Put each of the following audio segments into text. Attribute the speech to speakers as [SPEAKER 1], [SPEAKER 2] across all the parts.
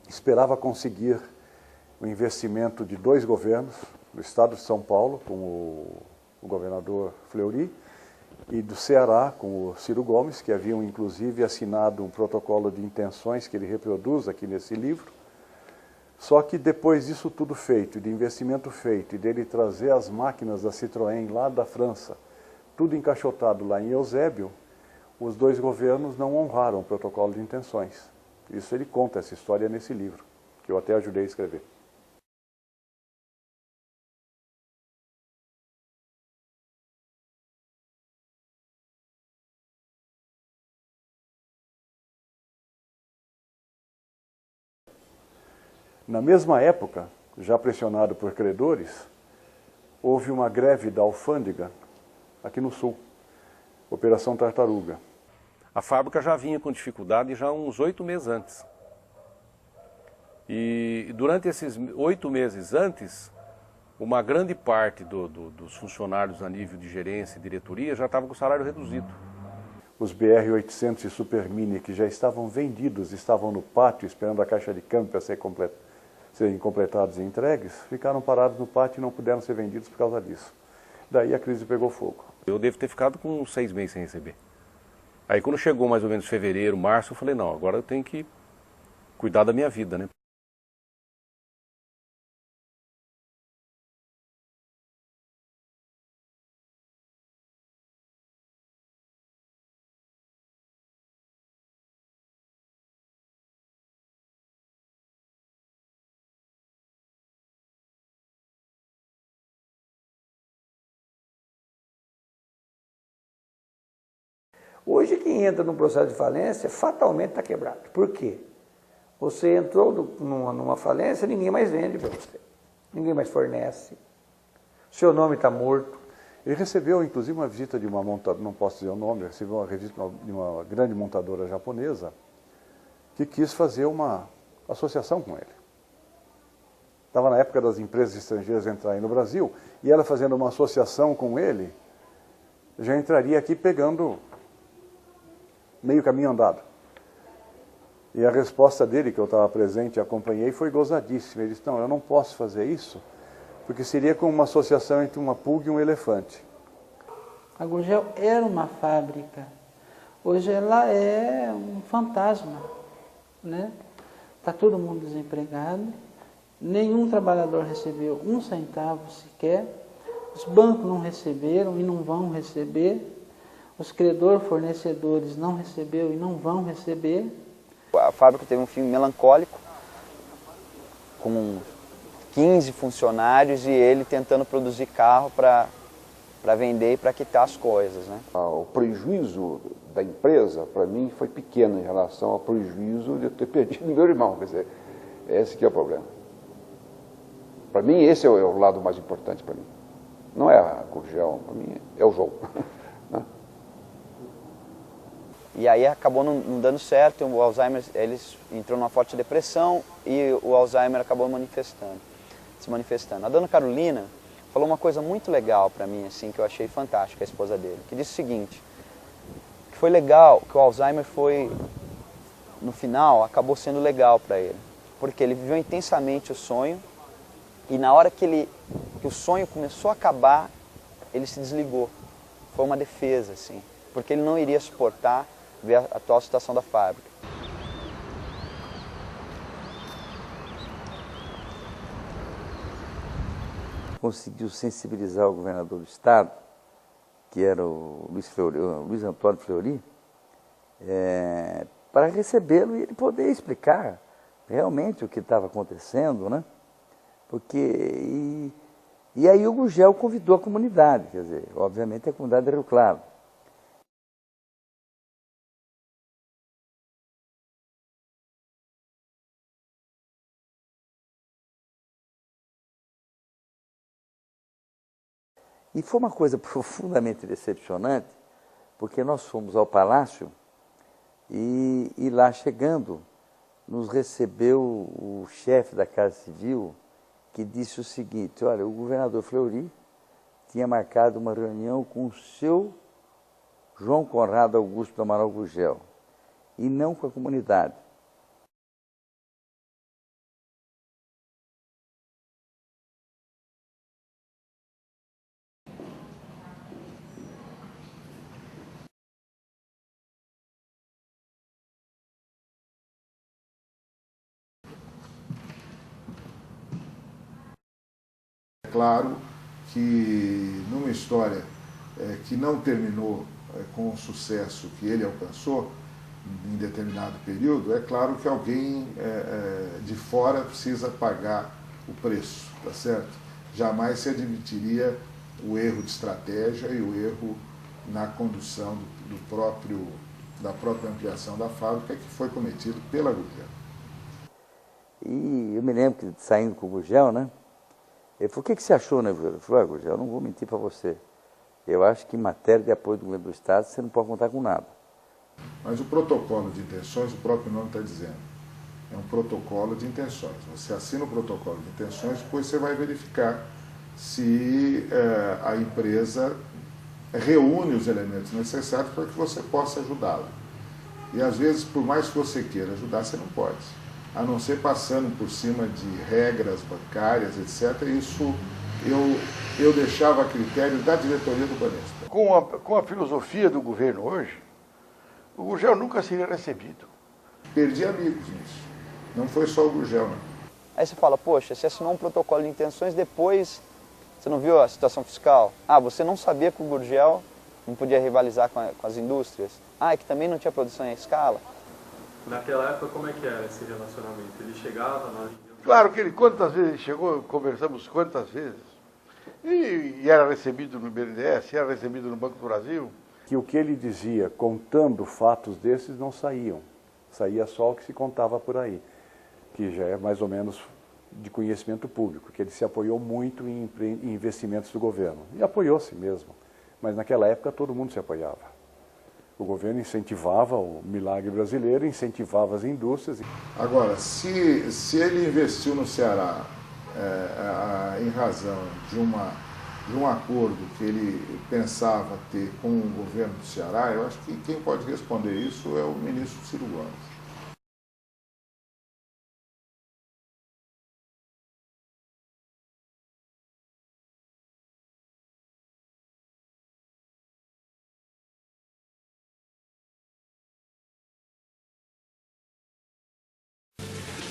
[SPEAKER 1] esperava conseguir o investimento de 2 governos, do estado de São Paulo, com o governador Fleury, e do Ceará, com o Ciro Gomes, que haviam inclusive assinado um protocolo de intenções que ele reproduz aqui nesse livro. Só que depois disso tudo feito, de investimento feito, e dele trazer as máquinas da Citroën lá da França, tudo encaixotado lá em Eusébio, os 2 governos não honraram o protocolo de intenções. Isso ele conta, essa história nesse livro, que eu até ajudei a escrever. Na mesma época, já pressionado por credores, houve uma greve da alfândega aqui no Sul, Operação Tartaruga.
[SPEAKER 2] A fábrica já vinha com dificuldade já uns 8 meses antes. E durante esses 8 meses antes, uma grande parte dos funcionários a nível de gerência e diretoria já estava com o salário reduzido.
[SPEAKER 1] Os BR-800 e Super Mini, que já estavam vendidos, estavam no pátio esperando a caixa de câmbio para serem completados e entregues, ficaram parados no pátio e não puderam ser vendidos por causa disso. Daí a crise pegou fogo.
[SPEAKER 2] Eu devo ter ficado com 6 meses sem receber. Aí quando chegou mais ou menos fevereiro, março, eu falei, não, agora eu tenho que cuidar da minha vida, né?
[SPEAKER 3] Hoje quem entra no processo de falência fatalmente está quebrado. Por quê? Você entrou numa falência, ninguém mais vende para você. Ninguém mais fornece. Seu nome está morto.
[SPEAKER 1] Ele recebeu, inclusive, uma visita de uma montadora, não posso dizer o nome, recebeu uma visita de uma grande montadora japonesa que quis fazer uma associação com ele. Estava na época das empresas estrangeiras entrarem no Brasil, e ela fazendo uma associação com ele, já entraria aqui pegando meio caminho andado. E a resposta dele, que eu estava presente e acompanhei, foi gozadíssima. Ele disse, não, eu não posso fazer isso, porque seria como uma associação entre uma pulga e um elefante.
[SPEAKER 4] A Gurgel era uma fábrica, hoje ela é um fantasma, né? Está todo mundo desempregado, nenhum trabalhador recebeu 1 centavo sequer, os bancos não receberam e não vão receber, os credores fornecedores não receberam e não vão receber.
[SPEAKER 5] A fábrica teve um fim melancólico, com 15 funcionários e ele tentando produzir carro para vender e para quitar as coisas, né?
[SPEAKER 6] O prejuízo da empresa, para mim, foi pequeno em relação ao prejuízo de eu ter perdido meu irmão. Quer dizer, esse que é o problema. Para mim, esse é o lado mais importante para mim. Não é a Gurgel, para mim é o jogo.
[SPEAKER 5] E aí acabou não dando certo, o Alzheimer ele entrou numa forte depressão e o Alzheimer acabou se manifestando. A dona Carolina falou uma coisa muito legal para mim, assim, que eu achei fantástica, a esposa dele, que disse o seguinte, que foi legal, que o Alzheimer foi, no final, acabou sendo legal para ele, porque ele viveu intensamente o sonho e na hora que o sonho começou a acabar, ele se desligou. Foi uma defesa, assim, porque ele não iria suportar ver a atual situação da fábrica.
[SPEAKER 7] Conseguiu sensibilizar o governador do estado, que era o Luiz Antônio Fleury, para recebê-lo e ele poder explicar realmente o que estava acontecendo, né? Porque, e aí o Gurgel convidou a comunidade, quer dizer, obviamente a comunidade de Rio Claro. E foi uma coisa profundamente decepcionante, porque nós fomos ao palácio e lá chegando, nos recebeu o chefe da Casa Civil, que disse o seguinte, olha, o governador Fleury tinha marcado uma reunião com o seu João Conrado Augusto do Amaral Gurgel, e não com a comunidade.
[SPEAKER 8] claro que numa história que não terminou com o sucesso que ele alcançou em determinado período, é claro que alguém de fora precisa pagar o preço, tá certo? Jamais se admitiria o erro de estratégia e o erro na condução da própria ampliação da fábrica que foi cometido pela Gurgel.
[SPEAKER 7] E eu me lembro que saindo com o Gurgel, né? Ele falou, o que você achou, né, Gurgel? Eu falei, Gurgel, eu não vou mentir para você. Eu acho que em matéria de apoio do governo do Estado, você não pode contar com nada.
[SPEAKER 8] Mas o protocolo de intenções, o próprio nome está dizendo, é um protocolo de intenções. Você assina o protocolo de intenções, depois você vai verificar se a empresa reúne os elementos necessários para que você possa ajudá-la. E às vezes, por mais que você queira ajudar, você não pode. A não ser passando por cima de regras bancárias, etc. Isso eu deixava a critério da diretoria do Banespa.
[SPEAKER 9] Com a filosofia do governo hoje, o Gurgel nunca seria recebido.
[SPEAKER 8] Perdi amigos nisso. Não foi só o Gurgel, não.
[SPEAKER 5] Aí você fala, poxa, você assinou um protocolo de intenções, depois você não viu a situação fiscal? Ah, você não sabia que o Gurgel não podia rivalizar com as indústrias? Ah, e que também não tinha produção em escala?
[SPEAKER 10] Naquela época, como é que era esse relacionamento? Ele chegava, nós...
[SPEAKER 9] Claro que ele, quantas vezes ele chegou, conversamos quantas vezes, e era recebido no BNDES, era recebido no Banco do Brasil.
[SPEAKER 1] Que o que ele dizia, contando fatos desses, não saíam. Saía só o que se contava por aí, que já é mais ou menos de conhecimento público, que ele se apoiou muito em investimentos do governo. E apoiou-se mesmo, mas naquela época todo mundo se apoiava. O governo incentivava o milagre brasileiro, incentivava as indústrias.
[SPEAKER 8] Agora, se ele investiu no Ceará em razão de um acordo que ele pensava ter com o governo do Ceará, eu acho que quem pode responder isso é o ministro Ciro Gomes.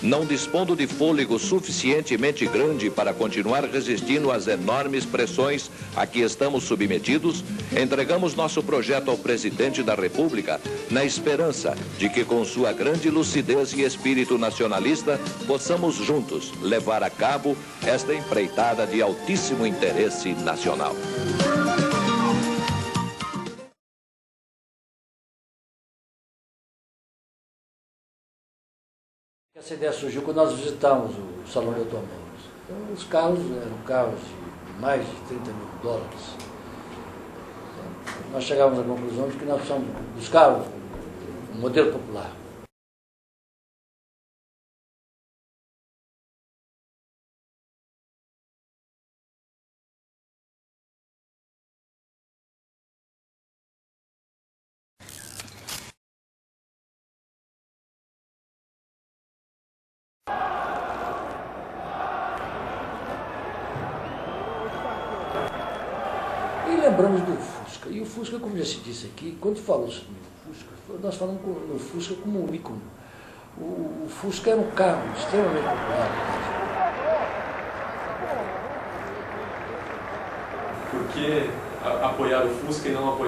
[SPEAKER 11] Não dispondo de fôlego suficientemente grande para continuar resistindo às enormes pressões a que estamos submetidos, entregamos nosso projeto ao presidente da República na esperança de que, com sua grande lucidez e espírito nacionalista, possamos juntos levar a cabo esta empreitada de altíssimo interesse nacional.
[SPEAKER 12] Essa ideia surgiu quando nós visitamos o Salão de Automóveis. Então, os carros eram carros de mais de 30 mil dólares. Então, nós chegávamos à conclusão de que nós precisamos buscar um modelo popular. E lembramos do Fusca. E o Fusca, como já se disse aqui, quando falou sobre o Fusca, nós falamos no Fusca como um ícone. O Fusca era um carro extremamente popular.
[SPEAKER 10] Por que apoiar o Fusca e não apoiar